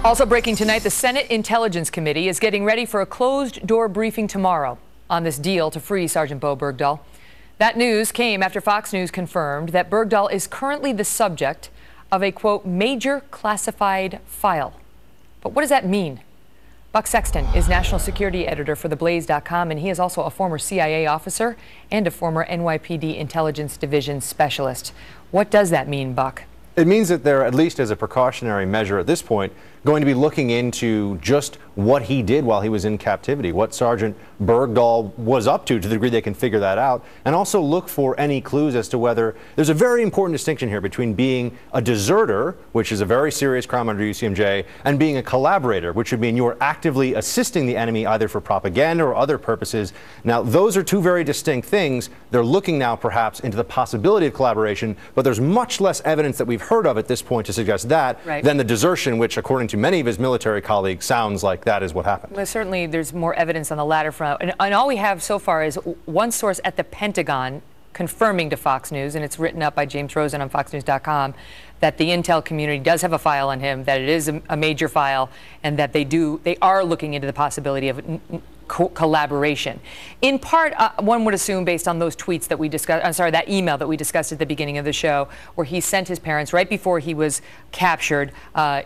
Also breaking tonight, the Senate Intelligence Committee is getting ready for a closed-door briefing tomorrow on this deal to free Sergeant Bowe Bergdahl. That news came after Fox News confirmed that Bergdahl is currently the subject of a, quote, major classified file. But what does that mean? Buck Sexton is national security editor for theblaze.com, and he is also a former CIA officer and a former NYPD Intelligence Division specialist. What does that mean, Buck? It means that they're, at least as a precautionary measure at this point, going to be looking into just what he did while he was in captivity, what Sergeant Bergdahl was up to the degree they can figure that out, and also look for any clues as to whether there's a very important distinction here between being a deserter, which is a very serious crime under UCMJ, and being a collaborator, which would mean you're actively assisting the enemy either for propaganda or other purposes. Now, those are two very distinct things. They're looking now perhaps into the possibility of collaboration, but there's much less evidence that we've heard of at this point to suggest that than the desertion, which according to many of his military colleagues sounds like that is what happened. Well, certainly there's more evidence on the latter front. And all we have so far is one source at the Pentagon confirming to Fox News, and it's written up by James Rosen on FoxNews.com, that the intel community does have a file on him, that it is a major file, and that they are looking into the possibility of collaboration. In part, one would assume, based on those tweets that we discussed, that email that we discussed at the beginning of the show, where he sent his parents right before he was captured.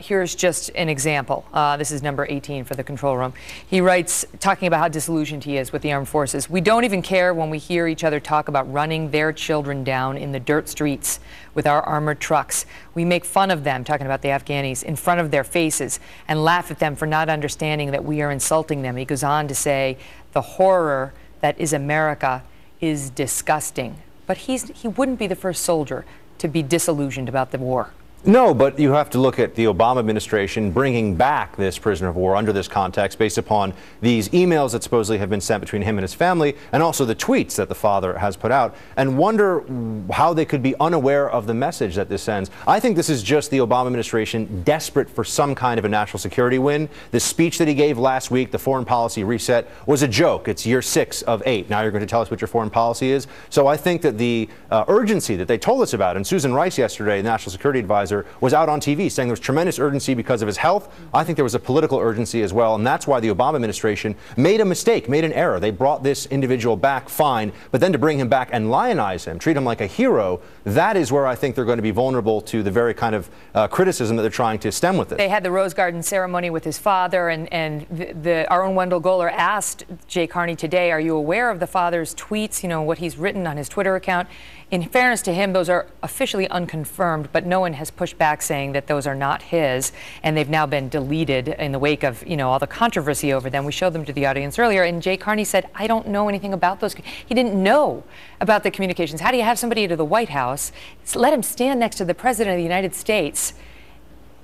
Here's just an example. This is number 18 for the control room. He writes, talking about how disillusioned he is with the armed forces. "We don't even care when we hear each other talk about running their children down in the dirt streets with our armored trucks. We make fun of them," talking about the Afghanis, "in front of their faces and laugh at them for not understanding that we are insulting them." He goes on to say, "The horror that is America is disgusting." But he wouldn't be the first soldier to be disillusioned about the war. No, but you have to look at the Obama administration bringing back this prisoner of war under this context based upon these emails that supposedly have been sent between him and his family, and also the tweets that the father has put out, and wonder how they could be unaware of the message that this sends. I think this is just the Obama administration desperate for some kind of a national security win. The speech that he gave last week, the foreign policy reset, was a joke. It's year 6 of 8. Now you're going to tell us what your foreign policy is? So I think that the urgency that they told us about, and Susan Rice yesterday, the national security advisor, was out on TV saying there was tremendous urgency because of his health. I think there was a political urgency as well, and that's why the Obama administration made a mistake, made an error. They brought this individual back fine, but then to bring him back and lionize him, treat him like a hero, that is where I think they're going to be vulnerable to the very kind of criticism that they're trying to stem with this. They had the Rose Garden ceremony with his father, and our own Wendell Goler asked Jay Carney today, "Are you aware of the father's tweets, you know, what he's written on his Twitter account?" In fairness to him, those are officially unconfirmed, but no one has pushed back saying that those are not his, and they've now been deleted in the wake of, you know, all the controversy over them. We showed them to the audience earlier, and Jay Carney said, "I don't know anything about those." He didn't know about the communications. How do you have somebody to the White House, let him stand next to the President of the United States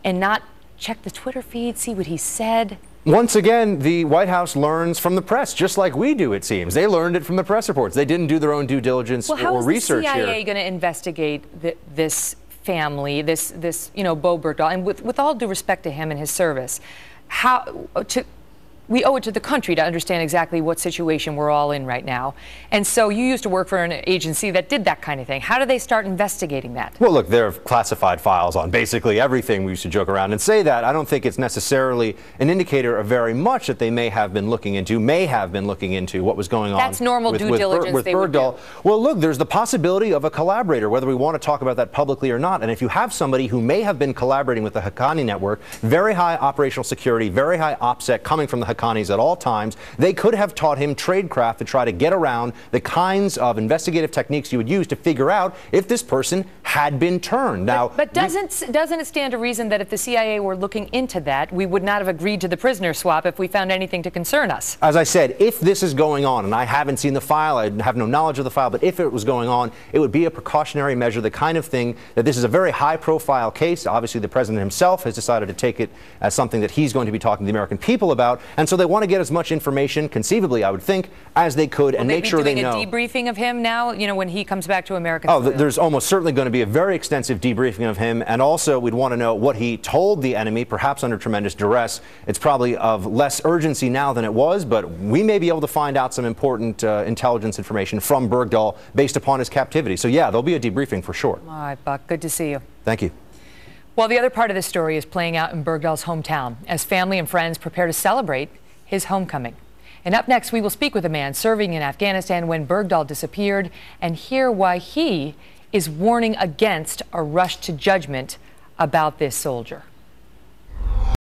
and not check the Twitter feed, see what he said? Once again, the White House learns from the press, just like we do, it seems. They learned it from the press reports. They didn't do their own due diligence or research here. How is the CIA going to investigate this family, this you know, Bowe Bergdahl? And with all due respect to him and his service, we owe it to the country to understand exactly what situation we're all in right now. And so you used to work for an agency that did that kind of thing. How do they start investigating that? Well, look, there are classified files on basically everything. We used to joke around and say that. I don't think it's necessarily an indicator of very much that they may have been looking into what was going on. That's normal due diligence with Bergdahl. Well, look, there's the possibility of a collaborator, whether we want to talk about that publicly or not. And if you have somebody who may have been collaborating with the Haqqani network, very high operational security, very high OPSEC coming from the Haqqanis at all times, they could have taught him tradecraft to try to get around the kinds of investigative techniques you would use to figure out if this person had been turned. Now, but doesn't it stand to reason that if the CIA were looking into that, we would not have agreed to the prisoner swap if we found anything to concern us? As I said, if this is going on, and I haven't seen the file, I have no knowledge of the file, but if it was going on, it would be a precautionary measure, the kind of thing that this is a very high-profile case. Obviously, the president himself has decided to take it as something that he's going to be talking to the American people about, and so they want to get as much information, conceivably, I would think, as they could, and make sure they know. Doing a debriefing of him now, you know, when he comes back to American soil? There's almost certainly going to be a very extensive debriefing of him, and also we'd want to know what he told the enemy, perhaps under tremendous duress. It's probably of less urgency now than it was, but we may be able to find out some important intelligence information from Bergdahl based upon his captivity. So yeah, there'll be a debriefing for sure. All right, Buck, good to see you. Thank you. Well, the other part of this story is playing out in Bergdahl's hometown as family and friends prepare to celebrate his homecoming. And up next, we will speak with a man serving in Afghanistan when Bergdahl disappeared and hear why he is warning against a rush to judgment about this soldier.